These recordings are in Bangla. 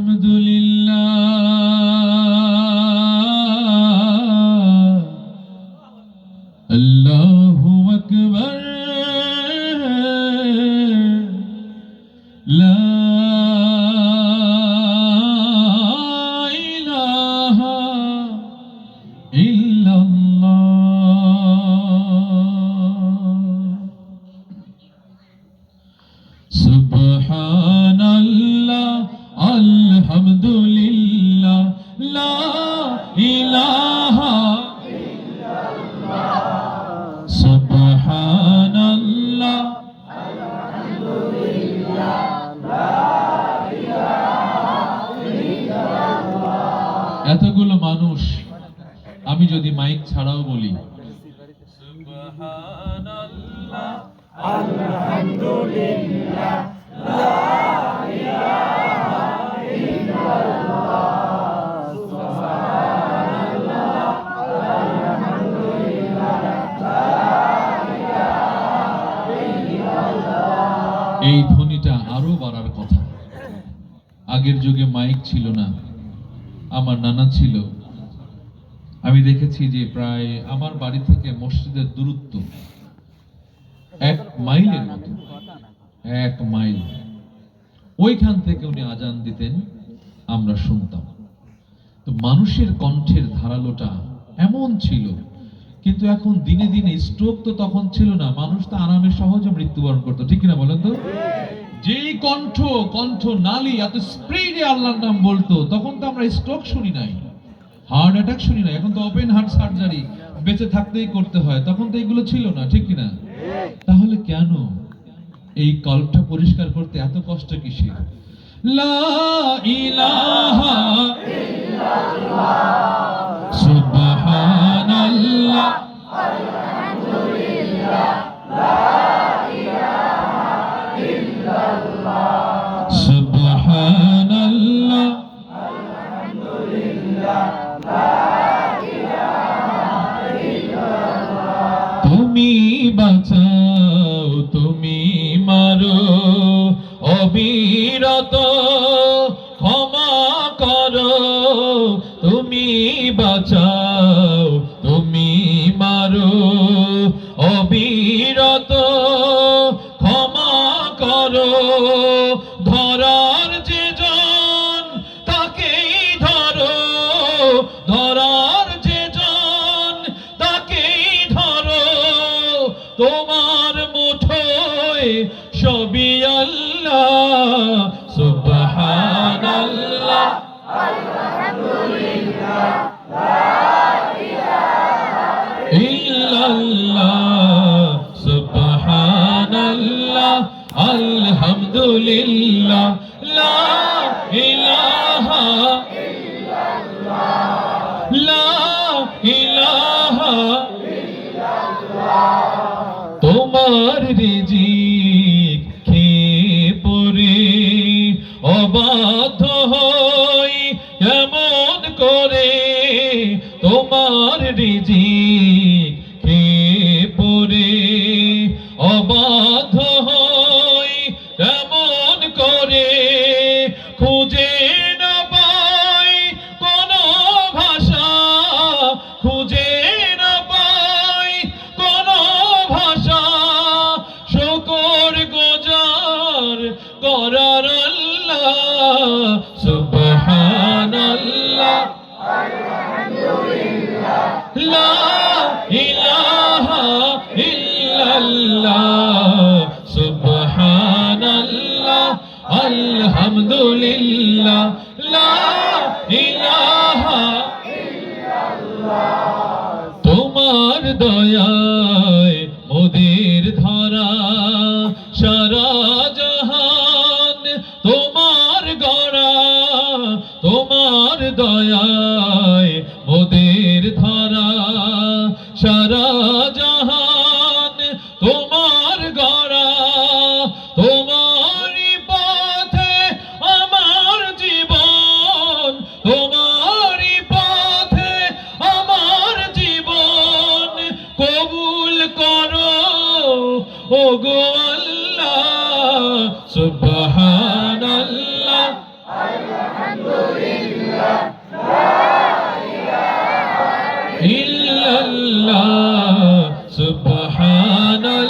আলহামদুলিল্লাহ আল্লাহু আকবার লা ইলাহা ইল্লাল্লাহ সুবহানাল্লাহ আলহামদুলিল্লাহ লা ইলাহা ইল্লাল্লাহ সুবহানাল্লাহ আলহামদুলিল্লাহ লা ইলাহা ইল্লাল্লাহ। এতগুলো মানুষ আমি যদি মাইক ছাড়াও বলি সুবহানাল্লাহ আলহামদুলিল্লাহ লা ইলাহা ইল্লাল্লাহ সুবহানাল্লাহ আলহামদুলিল্লাহ লা ইলাহা ইল্লাল্লাহ। এই ধ্বনিটা আরো বাড়ার কথা। আগের যুগে মাইক ছিল না, আমার নানা ছিল। আমি দেখেছি যে প্রায় আমার বাড়ি থেকে মসজিদের দূরত্ব 1 মাইলের মতো, 1 মাইল। ওইখান থেকে উনি আজান দিতেন, আমরা শুনতাম। তো মানুষের কণ্ঠের ধারালোটা এমন ছিল। কিন্তু এখন দিনে দিনে স্ট্রোক তো তখন ছিল না, মানুষ তো আরামে সহজে মৃত্যুবরণ করতো, ঠিক কিনা বলেন তো? যেই কণ্ঠ নালী এত স্পিডে আল্লাহর নাম বলতো, তখন তো আমরা স্ট্রোক শুনি নাই, হার্ট অ্যাটাক শুনি না। এখন তো ওপেন হার্ট সার্জারি বেঁচে থাকতেই করতে হয়, তখন তো এগুলো ছিল না, ঠিক কিনা? তাহলে কেন এই কল্পটা পরিষ্কার করতে এত কষ্ট কিসের? লা ইলাহা ইল্লাল্লাহ সুবহানাল্লাহ আলহামদুলিল্লাহ লা ইলাহা ইল্লাল্লাহ সুবহানাল্লাহ আলহামদুলিল্লাহ লা ইলাহা ইল্লাল্লাহ। তুমি বাঁচাও, তুমি মারো, অবিরত ক্ষমা করো। তুমি বাঁচাও, তুমি মারো, অবিরত ক্ষমা করো। ধরার যে জন তাকেই ধরো, ধরার যে জন তাকেই ধরো। তোমার মুঠোয় সবই আল্লাহ সুবহানাল্লাহ আলহামদুলিল্লাহ লা ইলাহা ইল্লাল্লাহ সুবহানাল্লাহ আলহামদুলিল্লাহ লা ইলাহা ইল্লাল্লাহ লা ইলাহা ইল্লাল্লাহ। তোমার রিজিক খেয়ে পরে অবাধ্য হই এমন করে। তোমার রিজিক খেয়ে পরে অবাধ্য হই এমন করে। খুঁজে না পাই কোনো ভাষা, খুঁজে না পাই কোনো ভাষা। শুকর গুজার করার আল্লাহ সুবহানাল্লাহ আলহামদুলিল্লাহ লা ইলাহা ইল্লাল্লাহ সুবহানাল্লাহ আলহামদুলিল্লাহ লা ইলাহা ইল্লাল্লাহ। তোমার দয়ায় মোদের ধরা সারা জাহান তোমার গড়া। তোমার দয়ায় মোদের ধরা সারা জাহান তোমার গড়া। তোমারই পথে আমার জীবন, তোমারই পথে আমার জীবন। কবুল করো ওগো আল্লাহ সুবহানাল্লাহ ইল্লাল্লাহ সুবহানাল্লাহ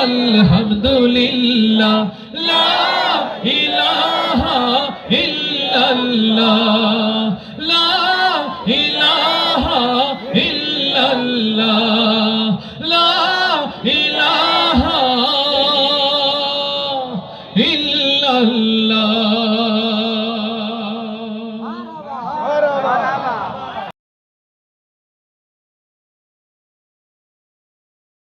আলহামদুলিল্লাহ লা ইলাহা ইল্লাল্লাহ লা ইলাহা ইল্লাল্লাহ লা ইলাহা ইল্লাল্লাহ